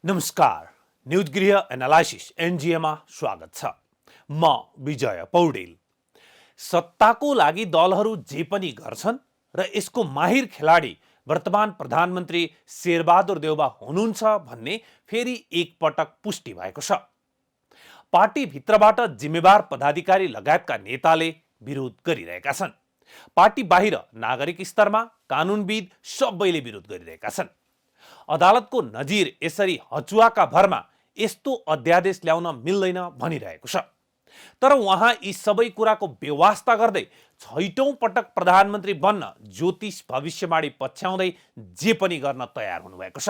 नमस्कार, न्यूज गृह एनालाइसिस एनजिएमा स्वागत छ। म विजय पौडेल। सत्ताको लागि दलहरू जे पनि गर्छन् र यसको माहिर खेलाडी वर्तमान प्रधानमन्त्री शेरबहादुर देउवा हुनुहुन्छ भन्ने फेरि एकपटक पुष्टि भएको छ। पार्टी भित्रबाट जिम्मेवार पदाधिकारी लगायतका नेताले विरोध गरिरहेका छन्। पार्टी बाहिर नागरिक स्तरमा कानुनविद सबैले विरोध गरिरहेका छन्। अदालतको नजिर यसरी हचुवाका भरमा यस्तो अध्यादेश ल्याउन मिल्दैन भनिरहेको छ। तर उहाँ यी सबै कुराको बेवास्ता गर्दै छैटौं पटक प्रधानमन्त्री बन्न ज्योतिष भविष्यवाणी पछ्याउँदै जे पनि गर्न तयार हुनुभएको छ।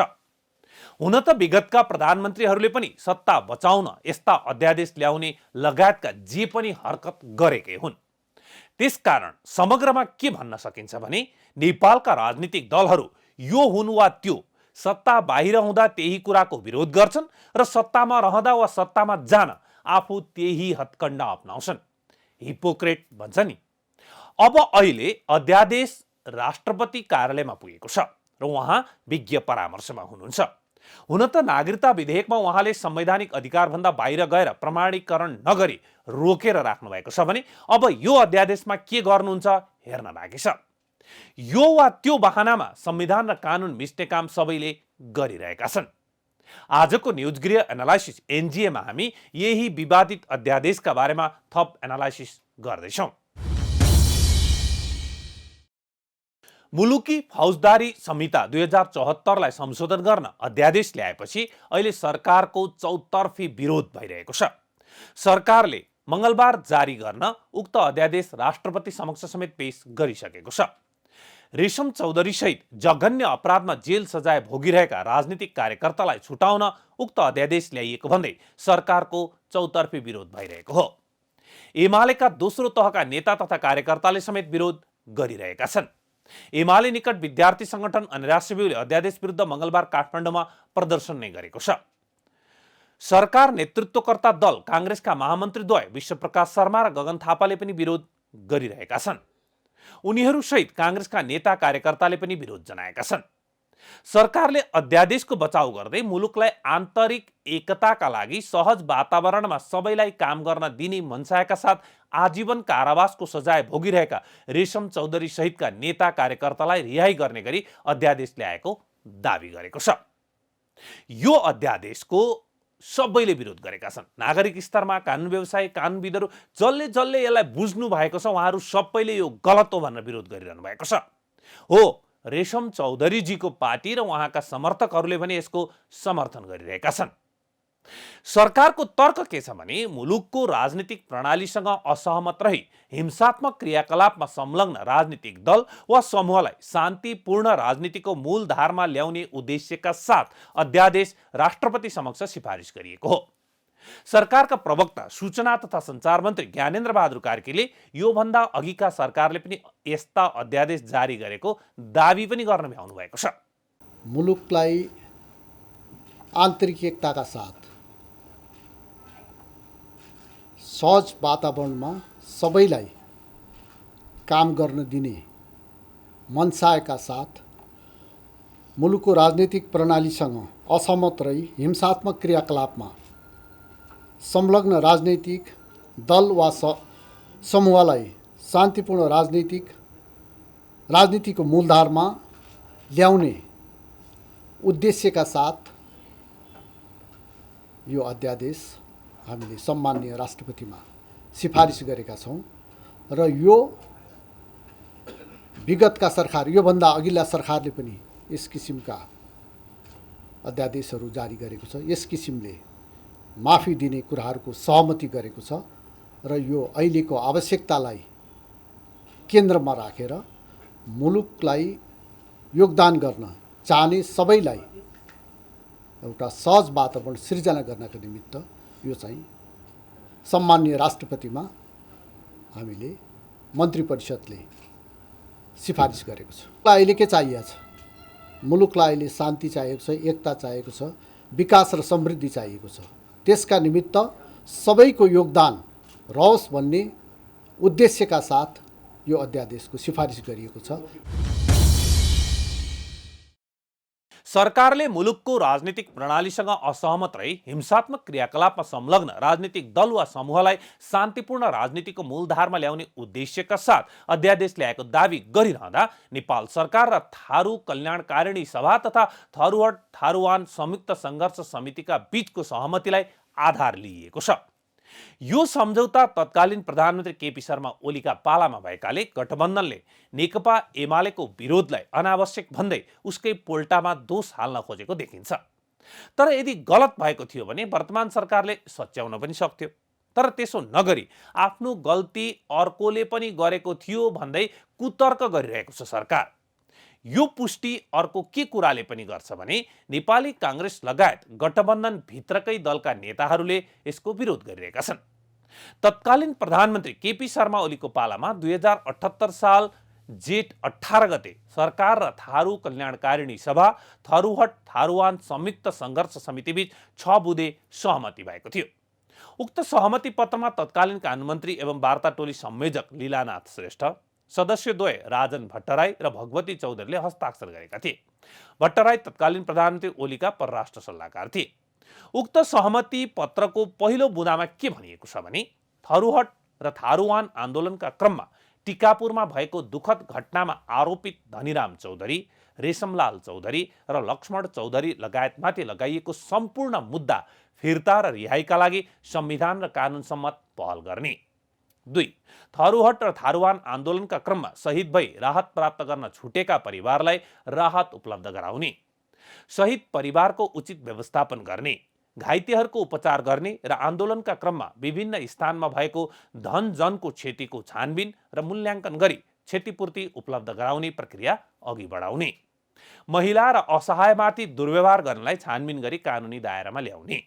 हुन त विगतका प्रधानमन्त्रीहरूले पनि सत्ता बचाउन यस्ता अध्यादेश ल्याउने लगायतका जे पनि हरकत गरेकै हुन्। त्यसकारण समग्रमा के भन्न सकिन्छ भने नेपालका राजनीतिक दलहरू यो हुन् वा त्यो सत्ता बाहिर हुँदा त्यही कुराको विरोध गर्छन् र सत्तामा रहँदा वा सत्तामा जान आफू त्यही हत्कण्डा अपनाउँछन्। हिपोक्रेट भन्छ नि। अब अहिले अध्यादेश राष्ट्रपति कार्यालयमा पुगेको छ र उहाँ विज्ञ परामर्शमा हुनुहुन्छ। हुन त नागरिकता विधेयकमा उहाँले संवैधानिक अधिकारभन्दा बाहिर गएर प्रमाणीकरण नगरी रोकेर राख्नु भएको छ भने अब यो अध्यादेशमा के गर्नुहुन्छ हेर्न बाँकी छ। यो वा त्यो बहानामा संविधान र कानुन मिच्ने काम सबैले गरिरहेका छन्। आजको न्यूज गृह एनालाइसिस एनजिएमा हामी यही विवादित अध्यादेशका बारेमा थप एनालाइसिस गर्दैछौँ। मुलुकी फौजदारी संहिता 2074लाई संशोधन गर्न अध्यादेश ल्याएपछि अहिले सरकारको चौतर्फी विरोध भइरहेको छ। सरकारले मंगलबार जारी गर्न उक्त अध्यादेश राष्ट्रपति समक्ष समेत पेश गरिसकेको छ। रेशम चौधरी सहित जघन्य अपराधमा जेल सजाय भोगिरहेका राजनीतिक कार्यकर्तालाई छुटाउन उक्त अध्यादेश ल्याइएको भन्दै सरकारको चौतर्फी विरोध भइरहेको हो। एमालेका दोस्रो तहका नेता तथा कार्यकर्ताले समेत विरोध गरिरहेका छन्। एमाले निकट विद्यार्थी संगठन अनिराश्यले अध्यादेश विरुद्ध मंगलबार काठमाडौँमा प्रदर्शन नै गरेको छ। सरकार नेतृत्वकर्ता दल कांग्रेसका महामन्त्रीद्वय विश्वप्रकाश शर्मा र गगन थापाले पनि विरोध गरिरहेका छन्। उनीहरू सहित कांग्रेसका नेता कार्यकर्ताले पनि विरोध जनाएका छन्। सरकारले अध्यादेशको बचाउ गर्दै मुलुकलाई आन्तरिक एकताका लागि सहज वातावरणमा सबैलाई काम गर्न दिने मनसायका साथ आजीवन कारावासको सजाय भोगिरहेका रेशम चौधरी सहितका नेता कार्यकर्तालाई रिहाई गर्ने गरी अध्यादेश ल्याएको दावी गरेको छ। यो अध्यादेशको सबैले विरोध गरेका छन्। नागरिक स्तरमा कानुन व्यवसायी कानुनविदहरू जसले जसले यसलाई बुझ्नु भएको छ उहाँहरू सबैले यो गलत हो भनेर विरोध गरिरहनु भएको छ। हो, रेशम चौधरीजीको पार्टी र उहाँका समर्थकहरूले पनि यसको समर्थन गरिरहेका छन्। सरकारको तर्क के छ भने मुलुकको राजनीतिक प्रणालीसँग असहमत रही हिंसात्मक क्रियाकलापमा संलग्न राजनीतिक दल वा समूहलाई शान्तिपूर्ण राजनीतिको मूलधारमा ल्याउने उद्देश्यका साथ अध्यादेश राष्ट्रपति समक्ष सिफारिस गरिएको हो। सरकारका प्रवक्ता सूचना तथा सञ्चार मन्त्री ज्ञानेन्द्र बहादुर कार्कीले योभन्दा अघिका सरकारले पनि यस्ता अध्यादेश जारी गरेको दावी पनि गर्न भ्याउनु भएको छ। मुलुकलाई आन्तरिक एकताका साथ सहज वातावरणमा सबैलाई काम गर्न दिने मनसायका साथ मुलुकको राजनीतिक प्रणालीसँग असहमत रही हिंसात्मक क्रियाकलापमा संलग्न राजनैतिक दल वा समूहलाई शान्तिपूर्ण राजनीतिको मूलधारमा ल्याउने उद्देश्यका साथ यो अध्यादेश हामीले सम्माननीय राष्ट्रपतिमा सिफारिस गरेका छौँ र यो विगतका सरकार योभन्दा अघिल्ला सरकारले पनि यस किसिमका अध्यादेशहरू जारी गरेको छ। यस किसिमले माफी दिने कुराहरूको सहमति गरेको छ र यो अहिलेको आवश्यकतालाई केन्द्रमा राखेर मुलुकलाई योगदान गर्न चाहने सबैलाई एउटा सहज वातावरण सिर्जना गर्नका निमित्त यो चाहिँ सम्माननीय राष्ट्रपतिमा हामीले मन्त्री परिषदले सिफारिस गरेको छ। अहिले के चाहिएको छ? मुलुकलाई अहिले शान्ति चाहिएको छ, एकता चाहिएको छ, विकास र समृद्धि चाहिएको छ। त्यसका निमित्त सबैको योगदान रहोस् भन्ने उद्देश्यका साथ यो अध्यादेशको सिफारिस गरिएको छ। सरकारले मुलुकको राजनीतिक प्रणालीसँग असहमत रही हिंसात्मक क्रियाकलापमा संलग्न राजनीतिक दल वा समूहलाई शान्तिपूर्ण राजनीतिको मूलधारमा ल्याउने उद्देश्यका साथ अध्यादेश ल्याएको दावी गरिरहँदा नेपाल सरकार र थारू कल्याणकारिणी सभा तथा थरुहट थारूवान संयुक्त सङ्घर्ष समितिका बीचको सहमतिलाई आधार लिइएको छ। यो सम्झौता तत्कालीन प्रधानमन्त्री केपी शर्मा ओलीका पालामा भएकाले गठबन्धनले नेकपा एमालेको विरोधलाई अनावश्यक भन्दै उसकै पोल्टामा दोष हाल्न खोजेको देखिन्छ। तर यदि गलत भएको थियो भने वर्तमान सरकारले सच्याउन पनि सक्थ्यो। तर त्यसो नगरी आफ्नो गल्ती अर्कोले पनि गरेको थियो भन्दै कुतर्क गरिरहेको छ सरकार। यो पुष्टि अर्को के कुराले पनि गर्छ भने नेपाली काङ्ग्रेस लगायत गठबन्धन भित्रकै दलका नेताहरूले यसको विरोध गरिरहेका छन्। तत्कालीन प्रधानमन्त्री केपी शर्मा ओलीको पालामा 2078 साल जेठ 18 गते सरकार र थारू कल्याणकारिणी सभा थरुहट थारूवान संयुक्त सङ्घर्ष समितिबीच 6 बुँदे सहमति भएको थियो। उक्त सहमति पत्रमा तत्कालीन कानुमन्त्री एवं वार्ता टोली संयोजक लीलानाथ श्रेष्ठ, सदस्यद्वय राजन भट्टराई र भगवती चौधरीले हस्ताक्षर गरेका थिए। भट्टराई तत्कालीन प्रधानमन्त्री ओलीका परराष्ट्र सल्लाहकार थिए। उक्त सहमति पत्रको पहिलो बुँदामा के भनिएको छ भने थरुहट र थारूवान आन्दोलनका क्रममा टिकापुरमा भएको दुःखद घटनामा आरोपित धनीराम चौधरी, रेशमलाल चौधरी र लक्ष्मण चौधरी लगायतमाथि लगाइएको सम्पूर्ण मुद्दा फिर्ता र रिहाईका लागि संविधान र कानुन सम्मत पहल गर्ने। 2. थरुहट र थारूवान आन्दोलनका क्रममा शहीद भई राहत प्राप्त गर्न छुटेका परिवारलाई राहत उपलब्ध गराउने, शहीद परिवारको उचित व्यवस्थापन गर्ने, घाइतेहरूको उपचार गर्ने र आन्दोलनका क्रममा विभिन्न स्थानमा भएको धन जनको क्षतिको छानबिन र मूल्याङ्कन गरी क्षतिपूर्ति उपलब्ध गराउने प्रक्रिया अघि बढाउने, महिला र असहायमाथि दुर्व्यवहार गर्नलाई छानबिन गरी कानुनी दायरामा ल्याउने।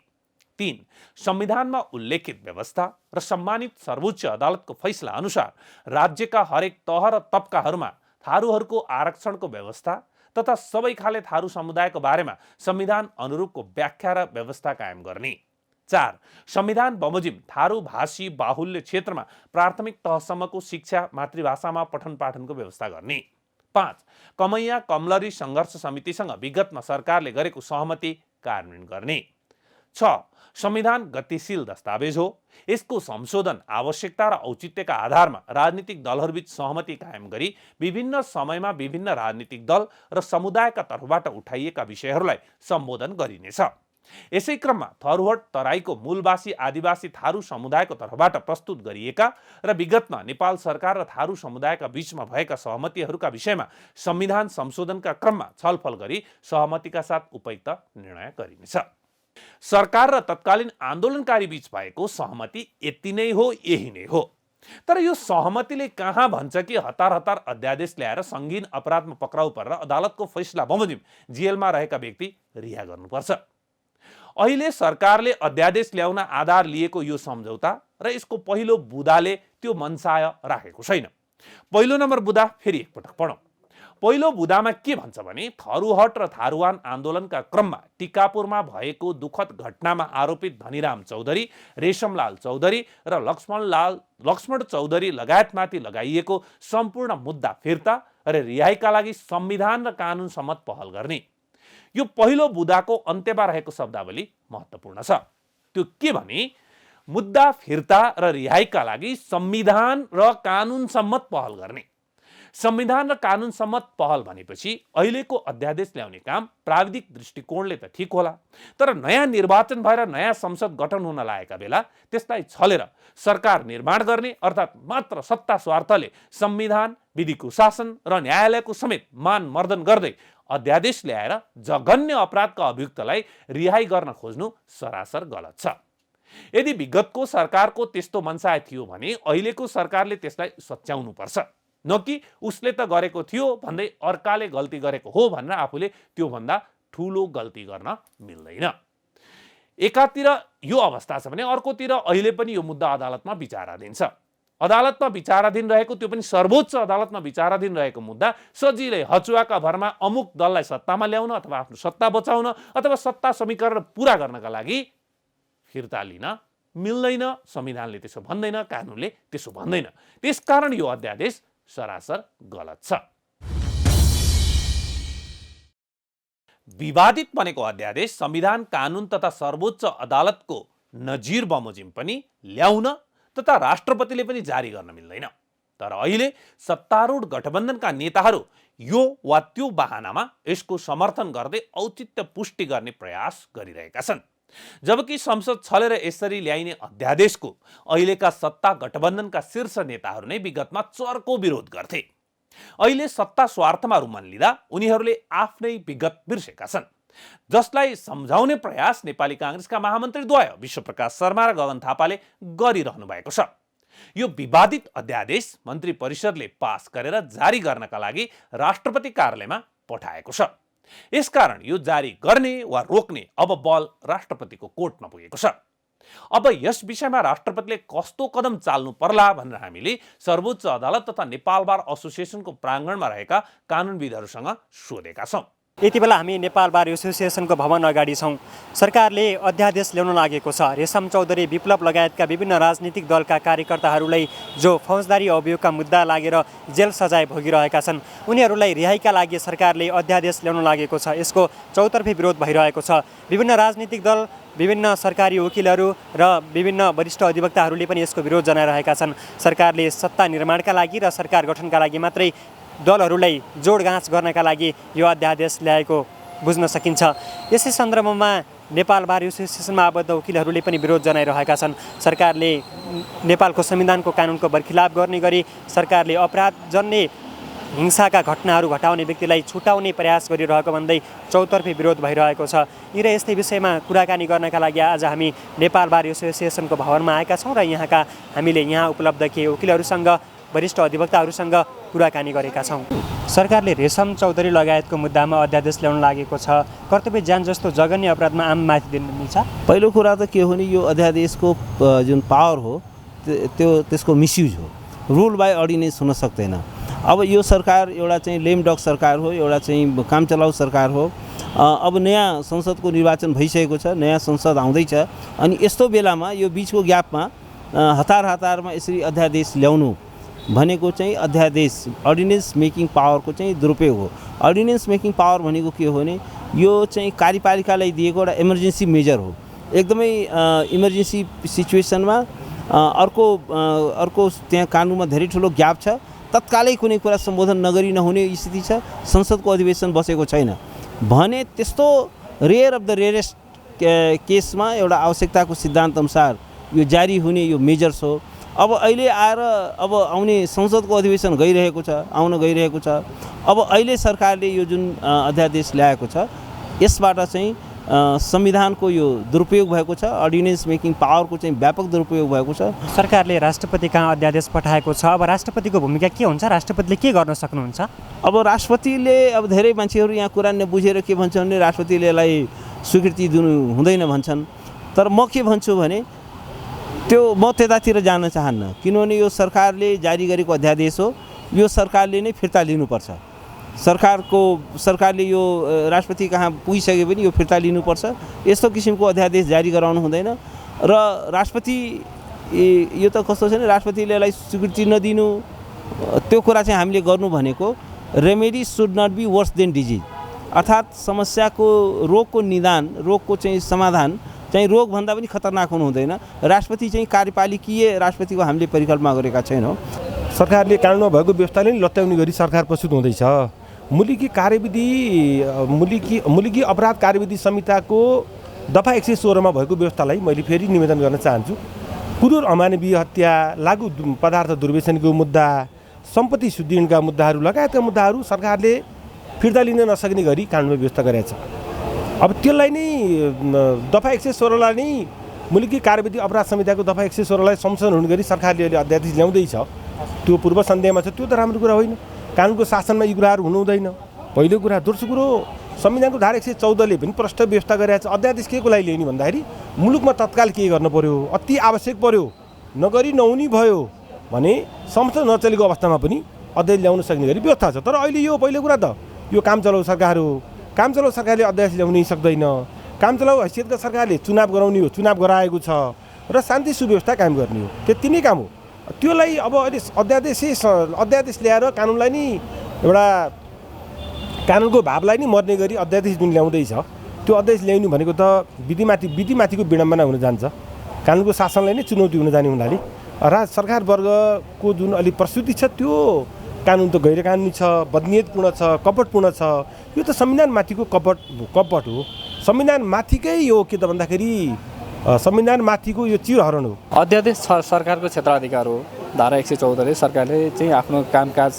3. संविधानमा उल्लेखित व्यवस्था र सम्मानित सर्वोच्च अदालतको फैसला अनुसार राज्यका हरेक तह र तबकाहरूमा थारूहरूको आरक्षणको व्यवस्था तथा सबै खाले थारू समुदायको बारेमा संविधान अनुरूपको व्याख्या र व्यवस्था कायम गर्ने। 4. संविधान बमोजिम थारू भाषी बाहुल्य क्षेत्रमा प्राथमिक तहसम्मको शिक्षा मातृभाषामा पठन पाठनको व्यवस्था गर्ने। 5. कमैया कमलरी सङ्घर्ष समितिसँग विगतमा सरकारले गरेको सहमति कार्यान्वयन गर्ने। 6. संविधान गतिशील दस्तावेज हो। यसको संशोधन आवश्यकता र औचित्यका आधारमा राजनीतिक दलहरूबीच सहमति कायम गरी विभिन्न समयमा विभिन्न राजनीतिक दल र समुदायका तर्फबाट उठाइएका विषयहरूलाई सम्बोधन गरिनेछ। यसै क्रममा थरुहट तराईको मूलवासी आदिवासी थारू समुदायको तर्फबाट प्रस्तुत गरिएका र विगतमा नेपाल सरकार र थारू समुदायका बीचमा भएका सहमतिहरूका विषयमा संविधान संशोधनका क्रममा छलफल गरी सहमतिका साथ उपयुक्त निर्णय गरिनेछ। सरकार र तत्कालीन आन्दोलनकारी बीच भएको सहमति यति नै हो, यही नै हो। तर यो सहमतिले कहाँ भन्छ कि हतार हतार अध्यादेश ल्याएर सङ्गीन अपराधमा पक्राउ परेर अदालतको फैसला बमोजिम जेलमा रहेका व्यक्ति रिहा गर्नुपर्छ। अहिले सरकारले अध्यादेश ल्याउन आधार लिएको यो सम्झौता र यसको पहिलो बुँदाले त्यो मनसाय राखेको छैन। पहिलो नम्बर बुँदा फेरि एकपटक पढौँ। पहिलो बुँदामा के भन्छ भने थरुहट र थारूवान आन्दोलनका क्रममा टिकापुरमा भएको दुःखद घटनामा आरोपित धनीराम चौधरी, रेशमलाल चौधरी र लक्ष्मण चौधरी लगायतमाथि लगाइएको सम्पूर्ण मुद्दा फिर्ता र रिहाईका लागि संविधान र कानुन सम्मत पहल गर्ने। यो पहिलो बुँदाको अन्त्यमा रहेको शब्दावली महत्त्वपूर्ण छ। त्यो के भने मुद्दा फिर्ता र रिहाईका लागि संविधान र कानुन सम्मत पहल गर्ने। संविधान र कानुन सम्मत पहल भनेपछि अहिलेको अध्यादेश ल्याउने काम प्राविधिक दृष्टिकोणले त ठिक होला, तर नयाँ निर्वाचन भएर नयाँ संसद गठन हुन लागेका बेला त्यसलाई छलेर सरकार निर्माण गर्ने अर्थात् मात्र सत्ता स्वार्थले संविधान, विधिको शासन र न्यायालयको समेत मान मर्दन गर्दै अध्यादेश ल्याएर जघन्य अपराधका अभियुक्तलाई रिहाई गर्न खोज्नु सरासर गलत छ। यदि विगतको सरकारको त्यस्तो मनसाय थियो भने अहिलेको सरकारले त्यसलाई सच्याउनुपर्छ, न कि उसले त गरेको थियो भन्दै अर्काले गल्ती गरेको हो भनेर आफूले त्योभन्दा ठुलो गल्ती गर्न मिल्दैन। एकातिर यो अवस्था छ भने अर्कोतिर अहिले पनि यो मुद्दा अदालतमा विचाराधीन छ। अदालतमा विचाराधीन रहेको, त्यो पनि सर्वोच्च अदालतमा विचाराधीन रहेको मुद्दा सजिलै हचुवाका भरमा अमुक दललाई सत्तामा ल्याउन अथवा आफ्नो सत्ता बचाउन अथवा सत्ता समीकरण पुरा गर्नका लागि फिर्ता लिन मिल्दैन। संविधानले त्यसो भन्दैन, कानुनले त्यसो भन्दैन। त्यसकारण यो अध्यादेश सरासर गलत छ। विवादित बनेको अध्यादेश संविधान कानून तथा सर्वोच्च अदालतको नजिर बमोजिम पनि ल्याउन तथा राष्ट्रपतिले पनि जारी गर्न मिल्दैन। तर अहिले सत्तारूढ गठबन्धनका नेताहरू यो वा त्यो बहानामा यसको समर्थन गर्दै औचित्य पुष्टि गर्ने प्रयास गरिरहेका छन्। जबकि संसद छलेर यसरी ल्याइने अध्यादेशको अहिलेका सत्ता गठबन्धनका शीर्ष नेताहरू नै विगतमा चर्को विरोध गर्थे। अहिले सत्ता स्वार्थमा रुमन लिँदा उनीहरूले आफ्नै विगत बिर्सेका छन्, जसलाई सम्झाउने प्रयास नेपाली कांग्रेसका महामन्त्रीद्वय विश्वप्रकाश शर्मा र गगन थापाले गरिरहनु भएको छ। यो विवादित अध्यादेश मन्त्री परिषदले पास गरेर जारी गर्नका लागि राष्ट्रपति कार्यालयमा पठाएको छ। यसकारण यो जारी गर्ने वा रोक्ने अब बल राष्ट्रपतिको कोर्टमा पुगेको छ। अब यस विषयमा राष्ट्रपतिले कस्तो कदम चाल्नु पर्ला भनेर हामीले सर्वोच्च अदालत तथा नेपाल बार एसोसिएसनको प्राङ्गणमा रहेका कानुनविदहरूसँग सोधेका छौँ। यति बेला हामी नेपाल बार एसोसिएसनको भवन अगाडि छौँ। सरकारले अध्यादेश ल्याउन लागेको छ। रेशम चौधरी, विप्लव लगायतका विभिन्न राजनीतिक दलका कार्यकर्ताहरूलाई जो फौजदारी अभियोगका मुद्दा लागेर जेल सजाय भोगिरहेका छन्, उनीहरूलाई रिहाइका लागि सरकारले अध्यादेश ल्याउन लागेको छ। यसको चौतर्फी विरोध भइरहेको छ। विभिन्न राजनीतिक दल, विभिन्न सरकारी वकिलहरू र विभिन्न वरिष्ठ अधिवक्ताहरूले पनि यसको विरोध जनाइरहेका छन्। सरकारले सत्ता निर्माणका लागि र सरकार गठनका लागि मात्रै दलहरूलाई जोडगाँच गर्नका लागि यो अध्यादेश ल्याएको बुझ्न सकिन्छ। यसै सन्दर्भमा नेपाल बार एसोसिएसनमा आबद्ध वकिलहरूले पनि विरोध जनाइरहेका छन्। सरकारले नेपालको संविधानको कानुनको बर्खिलाप गर्ने गरी सरकारले अपराधजन्य हिंसाका घटनाहरू घटाउने व्यक्तिलाई छुटाउने प्रयास गरिरहेको भन्दै चौतर्फी विरोध भइरहेको छ। यी र यस्तै विषयमा कुराकानी गर्नका लागि आज हामी नेपाल बार एसोसिएसनको भवनमा आएका छौँ र हामीले यहाँ उपलब्ध केही वकिलहरूसँग, वरिष्ठ अधिवक्ताहरूसँग कुराकानी गरेका छौँ। सरकारले रेशम चौधरी लगायतको मुद्दामा अध्यादेश ल्याउन लागेको छ। कर्तव्य ज्यान जस्तो जघन्य अपराधमा आम माथि दिन मिल्छ? पहिलो कुरा त के हो नि, यो अध्यादेशको जुन पावर हो त्यसको मिसयुज हो। रुल बाई अर्डिनेन्स हुन सक्दैन। अब यो सरकार एउटा चाहिँ लेम डग सरकार हो, एउटा चाहिँ कामचलाउ सरकार हो। अब नयाँ संसदको निर्वाचन भइसकेको छ, नयाँ संसद आउँदैछ, अनि यस्तो बेलामा यो बिचको ग्यापमा हतारमा यसरी अध्यादेश ल्याउनु भनेको चाहिँ अध्यादेश अर्डिनेन्स मेकिङ पावरको चाहिँ दुरुपयोग हो। अर्डिनेन्स मेकिङ पावर भनेको के हो भने यो चाहिँ कार्यपालिकालाई दिएको एउटा इमर्जेन्सी मेजर हो। एकदमै इमर्जेन्सी सिचुएसनमा अर्को त्यहाँ कानुनमा धेरै ठुलो ग्याप छ, तत्कालै कुनै कुरा सम्बोधन नगरी नहुने स्थिति छ, संसदको अधिवेशन बसेको छैन भने त्यस्तो रेयर अफ द रेयरेस्ट केसमा एउटा आवश्यकताको सिद्धान्त अनुसार यो जारी हुने यो मेजर्स हो। अब अहिले आएर अब आउने संसदको अधिवेशन आउन गइरहेको छ। अब अहिले सरकारले यो जुन अध्यादेश ल्याएको छ यसबाट चाहिँ संविधानको यो दुरुपयोग भएको छ, अर्डिनेन्स मेकिङ पावरको चाहिँ व्यापक दुरुपयोग भएको छ। सरकारले राष्ट्रपति कहाँ अध्यादेश पठाएको छ। अब राष्ट्रपतिको भूमिका के हुन्छ? राष्ट्रपतिले के गर्न सक्नुहुन्छ? अब राष्ट्रपतिले, अब धेरै मान्छेहरू यहाँ कुरा नबुझेर के भन्छन् भने राष्ट्रपतिले यसलाई स्वीकृति दिनु हुँदैन भन्छन्। तर म के भन्छु भने म त्यतातिर जान चाहन्न, किनभने यो सरकारले जारी गरेको अध्यादेश हो, यो सरकारले नै फिर्ता लिनुपर्छ। सरकारले यो राष्ट्रपति कहाँ पुगिसके पनि यो फिर्ता लिनुपर्छ। यस्तो किसिमको अध्यादेश जारी गराउनु हुँदैन। र राष्ट्रपति यो त कस्तो छ भने राष्ट्रपतिले यसलाई स्वीकृति नदिनु, त्यो कुरा चाहिँ हामीले गर्नु भनेको remedy should not be worse than disease, अर्थात् समस्याको रोगको निदान, रोगको चाहिँ समाधान चाहिँ रोगभन्दा पनि खतरनाक हुनु हुँदैन। राष्ट्रपति चाहिँ कार्यपालिकीय राष्ट्रपतिको हामीले परिकल्पना गरेका छैनौँ। सरकारले कानुनमा भएको व्यवस्थाले नै लत्याउने गरी सरकार प्रस्तुत हुँदैछ। मुलुकी अपराध कार्यविधि संहिताको दफा 116 भएको व्यवस्थालाई मैले फेरि निवेदन गर्न चाहन्छु। क्रूर अमानवीय हत्या, लागू पदार्थ दुर्व्यसनको मुद्दा, सम्पत्ति शुद्धिकरणका मुद्दाहरू लगायतका मुद्दाहरू सरकारले फिर्ता लिन नसक्ने गरी कानुनमा व्यवस्था गरेको छ। अब त्यसलाई नै दफा 116लाई नै मुलुकी कार्यविधि अपराध संहिताको दफा 116लाई संशोधन हुने गरी सरकारले अहिले अध्यादेश ल्याउँदैछ। त्यो पूर्व सन्देहमा छ, त्यो त राम्रो कुरा होइन। कानुनको शासनमा यी कुराहरू हुनु हुँदैन, पहिलो कुरा। दोस्रो कुरो, संविधानको धारा 114ले पनि प्रष्ट व्यवस्था गरेको छ। अध्यादेश के को लागि ल्याउने भन्दाखेरि मुलुकमा तत्काल के गर्न पर्यो, अति आवश्यक पर्यो, नगरी नहुने भयो भने संसद नचलेको अवस्थामा पनि अध्यादेश ल्याउन सक्ने गरी व्यवस्था छ। तर अहिले यो पहिलो कुरा त यो कामचलाउ सरकार हो। कामचलाउ सरकारले अध्यादेश ल्याउनै सक्दैन। कामचलाउ हैसियतका सरकारले चुनाव गराउने हो, चुनाव गराएको छ, र शान्ति सुव्यवस्था कायम गर्ने हो। त्यति नै काम हो। त्यसलाई अब अहिले अध्यादेश ल्याएर कानुनलाई नै एउटा कानुनको भावलाई नै मर्ने गरी अध्यादेश जुन ल्याउँदैछ त्यो अध्यादेश ल्याउनु भनेको त विधिमाथिको विडम्बना हुन जान्छ। कानुनको शासनलाई नै चुनौती हुन जाने हुनाले सरकार वर्गको जुन अलि प्रस्तुति छ त्यो कानुन त गैर कानुनी छ, बदनियतपूर्ण छ, कपटपूर्ण छ। यो त संविधानमाथिको कपट हो। संविधानमाथिकै यो के त भन्दाखेरि संविधानमाथिको यो चिरहरण हो। अध्यादेश सरकारको क्षेत्राधिकार हो। धारा 114ले सरकारले चाहिँ आफ्नो कामकाज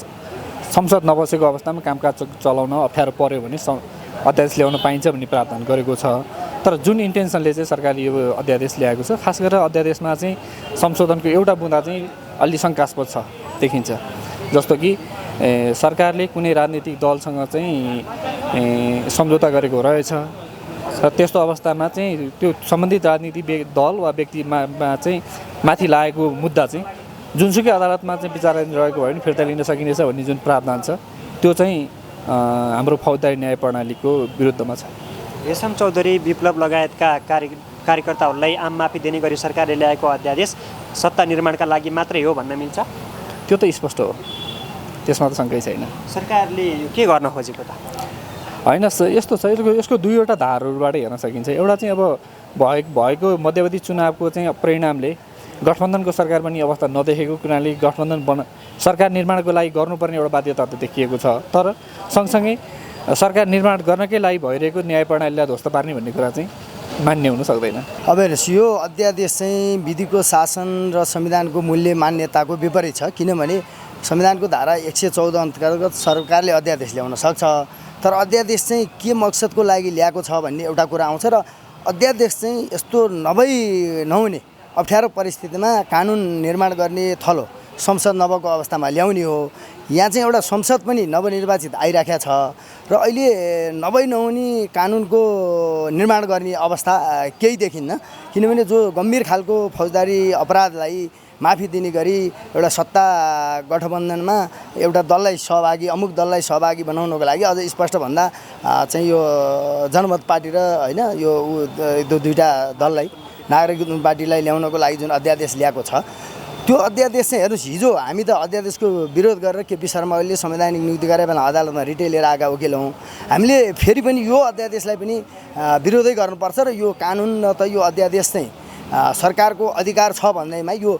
संसद नबसेको अवस्थामा कामकाज चलाउन अप्ठ्यारो पर्यो भने अध्यादेश ल्याउन पाइन्छ भन्ने प्रावधान गरेको छ। तर जुन इन्टेन्सनले चाहिँ सरकारले यो अध्यादेश ल्याएको छ, खास गरेर अध्यादेशमा चाहिँ संशोधनको एउटा बुँदा चाहिँ अलि शङ्कास्पद छ देखिन्छ। जस्तो कि सरकारले कुनै राजनीतिक दलसँग चाहिँ सम्झौता गरेको रहेछ र त्यस्तो अवस्थामा चाहिँ त्यो सम्बन्धित राजनीतिक दल वा व्यक्तिमा चाहिँ माथि लागेको मुद्दा चाहिँ जुनसुकै अदालतमा चाहिँ विचाराधीन रहेको भयो भने फिर्ता लिन सकिनेछ भन्ने जुन प्रावधान छ त्यो चाहिँ हाम्रो फौजदारी न्याय प्रणालीको विरुद्धमा छ। रेशम चौधरी, विप्लव लगायतका कार्यकर्ताहरूलाई आम माफी दिने गरी सरकारले ल्याएको अध्यादेश सत्ता निर्माणका लागि मात्रै हो भन्न मिल्छ? त्यो त स्पष्ट हो, त्यसमा त शङ्कै छैन। सरकारले यो के गर्न खोजेको त? होइन, यस्तो छ, यसको दुईवटा धारहरूबाट हेर्न सकिन्छ। एउटा चाहिँ अब भएको मध्यावधि चुनावको चाहिँ परिणामले गठबन्धनको सरकार पनि अवस्था नदेखेको कुराले सरकार निर्माणको लागि गर्नुपर्ने एउटा बाध्यता त देखिएको छ। तर सँगसँगै सरकार निर्माण गर्नकै लागि भइरहेको न्याय प्रणालीलाई ध्वस्त पार्ने भन्ने कुरा चाहिँ मान्य हुन सक्दैन। अब हेर्नुहोस्, यो अध्यादेश चाहिँ विधिको शासन र संविधानको मूल्य मान्यताको विपरीत छ। किनभने संविधानको धारा 114 अन्तर्गत सरकारले अध्यादेश ल्याउन सक्छ, तर अध्यादेश चाहिँ के मकसदको लागि ल्याएको छ भन्ने एउटा कुरा आउँछ। र अध्यादेश चाहिँ यस्तो नहुने अप्ठ्यारो परिस्थितिमा कानुन निर्माण गर्ने थलो संसद नभएको अवस्थामा ल्याउने हो। यहाँ चाहिँ एउटा संसद पनि नवनिर्वाचित आइराखेको छ र अहिले नहुने कानुनको निर्माण गर्ने अवस्था केही देखिन्न। किनभने जो गम्भीर खालको फौजदारी अपराधलाई माफी दिने गरी एउटा सत्ता गठबन्धनमा एउटा दललाई सहभागी, अमुक दललाई सहभागी बनाउनको लागि अझ स्पष्ट भन्दा चाहिँ यो जनमत पार्टी र होइन यो दुईवटा दललाई, नागरिक पार्टीलाई ल्याउनको लागि जुन अध्यादेश ल्याएको छ त्यो अध्यादेश चाहिँ हेर्नुहोस्, हिजो हामी त अध्यादेशको विरोध गरेर केपी शर्मा ओलीले संवैधानिक नियुक्ति गरेर अदालतमा रिटे लिएर आएका वकिल हौँ। हामीले फेरि पनि यो अध्यादेशलाई पनि विरोधै गर्नुपर्छ र यो कानुन न त यो अध्यादेश चाहिँ सरकारको अधिकार छ भन्दैमा यो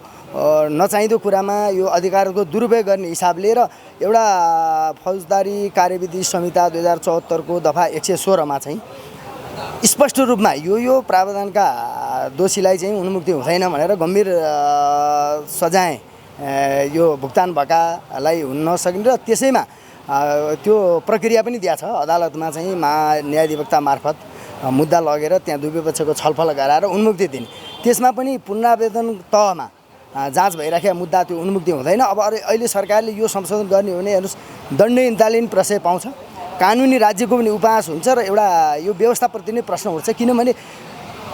नचाहिँदो कुरामा यो अधिकारको दुरुपयोग गर्ने हिसाबले र एउटा फौजदारी कार्यविधि संहिता 2074 को दफा 116 मा चाहिँ स्पष्ट रूपमा यो प्रावधानका दोषीलाई चाहिँ उन्मुक्ति हुँदैन भनेर गम्भीर सजाय यो भुक्तान भएकालाई हुन नसकिने र त्यसैमा त्यो प्रक्रिया पनि दिएको छ। अदालतमा चाहिँ महान्यायाधिवक्ता मार्फत मुद्दा लगेर त्यहाँ दुवै पक्षको छलफल गराएर उन्मुक्ति दिने। त्यसमा पनि पुनरावेदन तहमा जाँच भइराखेको मुद्दा त्यो उन्मुक्ति हुँदैन। अब अहिले सरकारले यो संशोधन गर्ने हो भने हेर्नुहोस्, दण्डहीनताले पनि प्रश्रय पाउँछ, कानुनी राज्यको पनि उपहास हुन्छ र एउटा यो व्यवस्थाप्रति नै प्रश्न उठ्छ। किनभने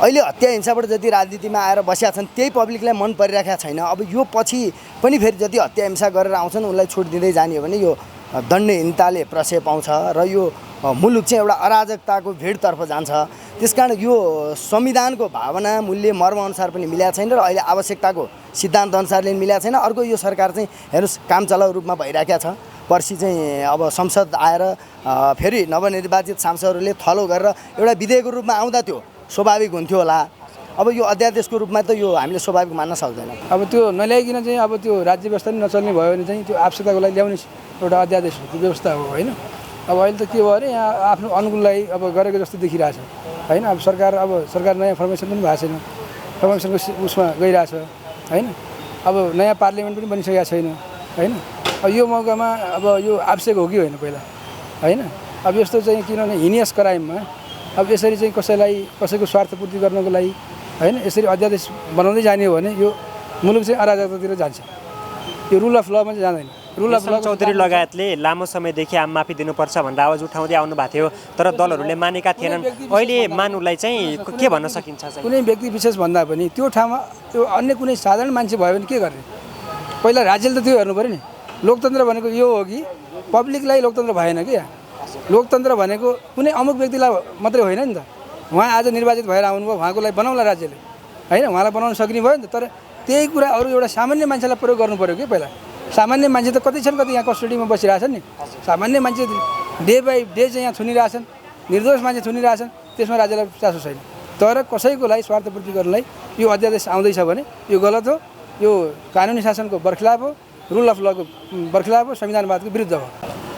अहिले हत्या हिंसाबाट जति राजनीतिमा आएर बसेका छन् त्यही पब्लिकलाई मन परिराखेको छैन। अब यो पछि पनि फेरि जति हत्या हिंसा गरेर आउँछन् उनलाई छुट दिँदै जाने हो भने यो दण्डहीनताले प्रश्रय पाउँछ र यो मुलुक चाहिँ एउटा अराजकताको भिडतर्फ जान्छ। त्यसकारण यो संविधानको भावना, मूल्य, मर्मअनुसार पनि मिलेको छैन र अहिले आवश्यकताको सिद्धान्त अनुसारले मिलेको छैन। अर्को यो सरकार चाहिँ हेर्नुहोस् कामचलाउ रूपमा भइराखेको छ। पर्सि चाहिँ अब संसद आएर फेरि नवनिर्वाचित सांसदहरूले थलो गरेर एउटा विधेयकको रूपमा आउँदा त्यो स्वाभाविक हुन्थ्यो होला। अब यो अध्यादेशको रूपमा त यो हामीले स्वाभाविक मान्न सक्दैनौँ। अब त्यो नल्याइकन चाहिँ अब त्यो राज्य व्यवस्था नै नचल्ने भयो भने चाहिँ त्यो आवश्यकताको लागि ल्याउने एउटा अध्यादेश व्यवस्था हो होइन। अब अहिले त के भयो अरे यहाँ आफ्नो अनुकूललाई अब गरेको जस्तो देखिरहेछ होइन। अब सरकार नयाँ फर्मेसन पनि भएको छैन, फर्मेसनको उसमा गइरहेछ होइन। अब नयाँ पार्लियामेन्ट पनि बनिसकेको छैन होइन। अब यो मौकामा अब यो आवश्यक हो कि होइन पहिला होइन। अब यस्तो चाहिँ किनभने हिनियस क्राइममा अब यसरी चाहिँ कसैको स्वार्थपूर्ति गर्नको लागि होइन यसरी अध्यादेश बनाउँदै जाने हो भने यो मुलुक चाहिँ अराजकतातिर जान्छ। यो रुल अफ लमा चाहिँ जाँदैन। रुल अफ ल चौधरी लगायतले लामो समयदेखि आम माफी दिनुपर्छ भनेर आवाज उठाउँदै आउनु भएको थियो, तर दलहरूले मानेका थिएनन्। अहिले मानुलाई चाहिँ के भन्न सकिन्छ? कुनै व्यक्ति विशेष भन्दा पनि त्यो ठाउँमा त्यो अन्य कुनै साधारण मान्छे भयो भने के गर्ने? पहिला राज्यले त त्यो हेर्नु पऱ्यो नि। लोकतन्त्र भनेको यो हो कि पब्लिकलाई लोकतन्त्र भएन कि? लोकतन्त्र भनेको कुनै अमुक व्यक्तिलाई मात्रै होइन नि त। उहाँ आज निर्वाचित भएर आउनुभयो, उहाँको लागि बनाउला राज्यले होइन, उहाँलाई बनाउन सक्ने भयो नि त। तर त्यही कुरा अरू एउटा सामान्य मान्छेलाई प्रयोग गर्नु पऱ्यो कि पहिला। सामान्य मान्छे त कति छन्, कति यहाँ कस्टडीमा बसिरहेछन् नि। सामान्य मान्छे डे बाई डे चाहिँ यहाँ थुनिरहेछन्, निर्दोष मान्छे थुनिरहेछन्, त्यसमा राज्यलाई चासो छैन। तर कसैको लागि स्वार्थपूर्ति गर्नलाई यो अध्यादेश आउँदैछ भने यो गलत हो, यो कानुनी शासनको बर्खिलाफ हो, रुल अफ लको बर्खिलाफ हो, संविधानवादको विरुद्ध हो।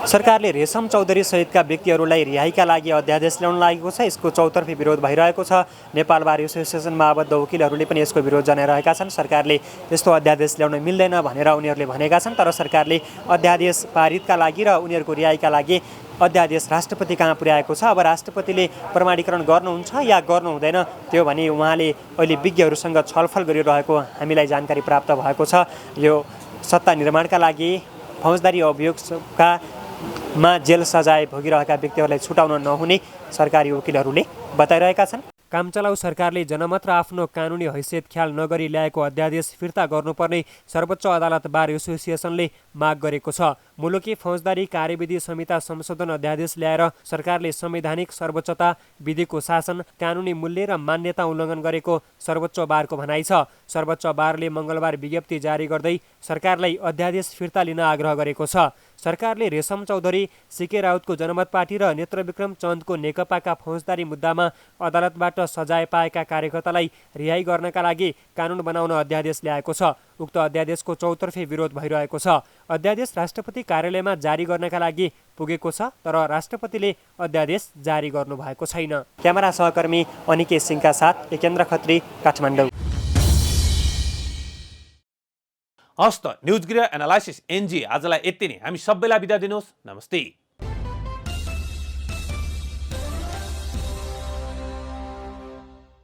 सरकारले रेशम चौधरी सहितका व्यक्तिहरूलाई रिहाईका लागि अध्यादेश ल्याउन लागेको छ। यसको चौतर्फी विरोध भइरहेको छ। नेपाल बार एसोसिएसनमा आबद्ध वकिलहरूले पनि यसको विरोध जनाइरहेका छन्। सरकारले यस्तो अध्यादेश ल्याउन मिल्दैन भनेर उनीहरूले भनेका छन्। तर सरकारले अध्यादेश पारितका लागि र उनीहरूको रिहाईका लागि अध्यादेश राष्ट्रपति कहाँ पुर्याएको छ। अब राष्ट्रपतिले प्रमाणीकरण गर्नुहुन्छ या गर्नु हुँदैन त्यो भनी उहाँले अहिले विज्ञहरूसँग छलफल गरिरहेको हामीलाई जानकारी प्राप्त भएको छ। यो सत्ता निर्माणका लागि फौजदारी अभियोगका जेल सजाय भोगिरहेका व्यक्तिहरूलाई छुटाउन नहुने सरकारी वकिलहरूले बताइरहेका छन्। कामचलाउ सरकारले जनमत र आफ्नो कानुनी हैसियत ख्याल नगरी ल्याएको अध्यादेश फिर्ता गर्नुपर्ने सर्वोच्च अदालत बार एसोसिएसनले माग गरेको छ। मुलुकी फौजदारी कार्यविधि संहिता संशोधन अध्यादेश ल्याएर सरकारले संवैधानिक सर्वोच्चता, विधिको शासन, कानुनी मूल्य र मान्यता उल्लङ्घन गरेको सर्वोच्च बारको भनाइ छ। सर्वोच्च बारले मङ्गलबार विज्ञप्ति जारी गर्दै सरकारलाई अध्यादेश फिर्ता लिन आग्रह गरेको छ। सरकारले रेशम चौधरी, सीके राउतको जनमत पार्टी र नेत्रविक्रम चन्दको नेकपाका फौजदारी मुद्दामा अदालतबाट सजाय पाएका कार्यकर्तालाई रिहाई गर्नका लागि कानुन बनाउन अध्यादेश ल्याएको छ। उक्त अध्यादेशको चौतर्फी विरोध भइरहेको छ। अध्यादेश राष्ट्रपति कार्यालयमा जारी गर्नका लागि पुगेको छ, तर राष्ट्रपतिले अध्यादेश जारी गर्नुभएको छैन। क्यामेरा सहकर्मी अनिकेत सिंहका साथ एकेन्द्र खत्री, काठमाडौँ। हस्त न्युज गृह एनालाइसिस एनजी आजलाई यति नै। हामी सबैलाई बिदा दिनुहोस्। नमस्ते।